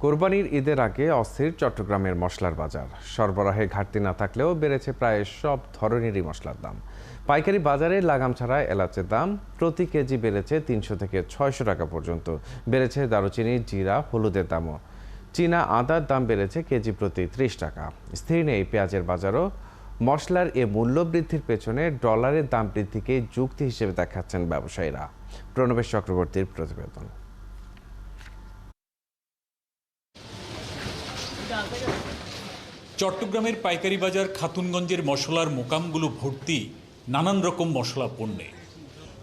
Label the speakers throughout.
Speaker 1: কোরবানির ঈদের আগে অস্থির চট্টগ্রামের মশলার বাজার। সরবরাহে ঘাটতি না থাকলেও বেড়েছে প্রায় সব ধরনেরই মশলার দাম। পাইকারি বাজারে লাগাম ছাড়া এলাচের দাম প্রতি কেজি বেড়েছে 300 থেকে 600 টাকা পর্যন্ত। বেড়েছে দারুচিনি, জিরা, হলুদের দামও। চীনা আদার দাম বেড়েছে কেজি প্রতি 30 টাকা। স্থির নেই পেঁয়াজের বাজারও। মশলার এ মূল্য বৃদ্ধির পেছনে ডলারের দাম বৃদ্ধিকে যুক্তি হিসেবে দেখাচ্ছেন ব্যবসায়ীরা। প্রণবেশ চক্রবর্তীর প্রতিবেদন।
Speaker 2: চট্টগ্রামের পাইকারি বাজার খাতুনগঞ্জের মশলার মোকামগুলো ভর্তি নানান রকম মশলা পণ্যে।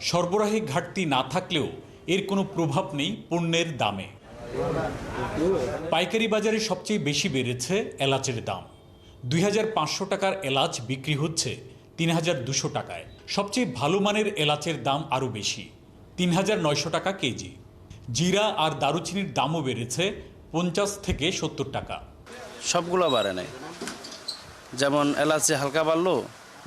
Speaker 2: সরবরাহে ঘাটতি না থাকলেও এর কোনো প্রভাব নেই পণ্যের দামে। পাইকারি বাজারে সবচেয়ে বেশি বেড়েছে এলাচের দাম। 2500 টাকার এলাচ বিক্রি হচ্ছে 3200 টাকায়। সবচেয়ে ভালো মানের এলাচের দাম আরও বেশি, 3900 টাকা কেজি। জিরা আর দারুচিনির দামও বেড়েছে 50 থেকে 70 টাকা।
Speaker 3: সবগুলো বাড়ে নাই, যেমন এলাচে হালকা বাড়লো,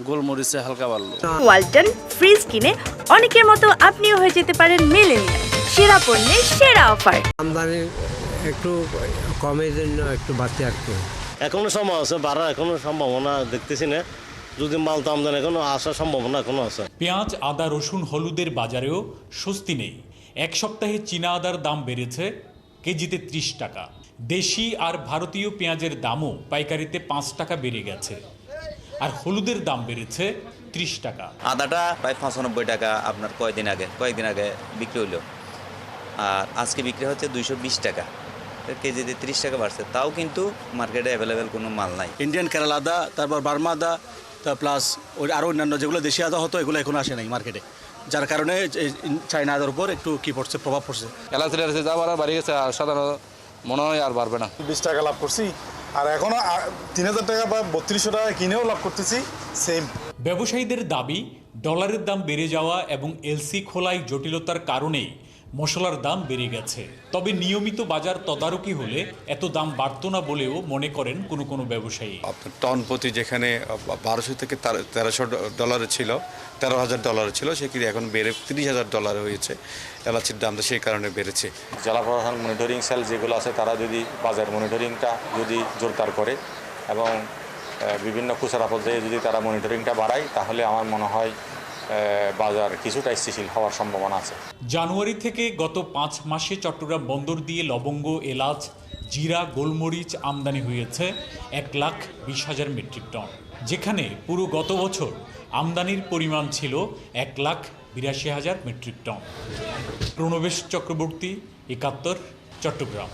Speaker 3: গোলমরিচে হালকা বাড়লো।
Speaker 4: ওয়ালটন ফ্রিজ কিনে অনেকের মতো আপনিও হয়ে যেতে পারেন মিলেনিয়াল। সেরা পণ্যের সেরা অফার।
Speaker 5: আমদানি একটু কমের জন্য একটু বাড়তে আসছে।
Speaker 6: এখনো সম্ভব আছে, বাড়ার এখনো সম্ভাবনা দেখতেছি না। যদি মাল তো আমদানি এখনো আসার সম্ভাবনা এখনো আছে।
Speaker 2: পেঁয়াজ, আদা, রসুন, হলুদের বাজারেও স্বস্তি নেই। এক সপ্তাহে চীনা আদার দাম বেড়েছে কেজিতে 30 টাকা। দেশি আর ভারতীয় পেঁয়াজের দামও পাইকারিতে 5 টাকা বেড়ে গেছে। আর হলুদের দাম বেড়েছে 30 টাকা।
Speaker 7: আদাটা প্রায় 95 টাকা আপনার কয়েকদিন আগে বিক্রি হইল, আর আজকে বিক্রি হচ্ছে 220 টাকা। কেজিতে 30 টাকা বাড়ছে, তাও কিন্তু মার্কেটে অ্যাভেলেবেল কোনো মাল নাই।
Speaker 3: ইন্ডিয়ান কেরালা আদা, তারপর বার্মা আদা, প্লাস আরও অন্যান্য যেগুলো দেশি আদা হতো এগুলো এখন আসে নাই মার্কেটে, যার কারণে চায়না আদার উপর একটু প্রভাব পড়ছে।
Speaker 8: এলাচের যা বাড়া বাড়ি গেছে, আর সাধারণত মনে হয় আর বাড়বে না।
Speaker 9: 20 টাকা লাভ করছি, আর এখনো 3000 টাকা বা 3200 টাকা কিনেও লাভ করতেছি সেম।
Speaker 2: ব্যবসায়ীদের দাবি, ডলারের দাম বেড়ে যাওয়া এবং এলসি খোলায় জটিলতার কারণেই মশলার দাম বেড়ে গেছে। তবে নিয়মিত বাজার তদারকি হলে এত দাম বাড়তো না বলেও মনে করেন কোনো ব্যবসায়ী।
Speaker 10: আপনার টন প্রতি যেখানে 1200 থেকে 1300 ডলারে ছিল, 13,000 ডলারে ছিল, সেখানে এখন বেড়ে 30,000 ডলার হয়েছে। এলাচির দামটা সেই কারণে বেড়েছে।
Speaker 6: জেলা প্রশাসন মনিটরিং সেল যেগুলো আছে, তারা যদি বাজার মনিটরিংটা যদি জোরদার করে এবং বিভিন্ন খুচরা পর্যায়ে যদি তারা মনিটরিংটা বাড়ায়, তাহলে আমার মনে হয় বাজার কিছুটা স্থিতিশীল হওয়ার সম্ভাবনা আছে।
Speaker 2: জানুয়ারি থেকে গত 5 মাসে চট্টগ্রাম বন্দর দিয়ে লবঙ্গ, এলাচ, জিরা, গোলমরিচ আমদানি হয়েছে 1,20,000 মেট্রিক টন, যেখানে পুরো গত বছর আমদানির পরিমাণ ছিল 1,82,000 মেট্রিক টন। প্রণবেশ চক্রবর্তী, 71, চট্টগ্রাম।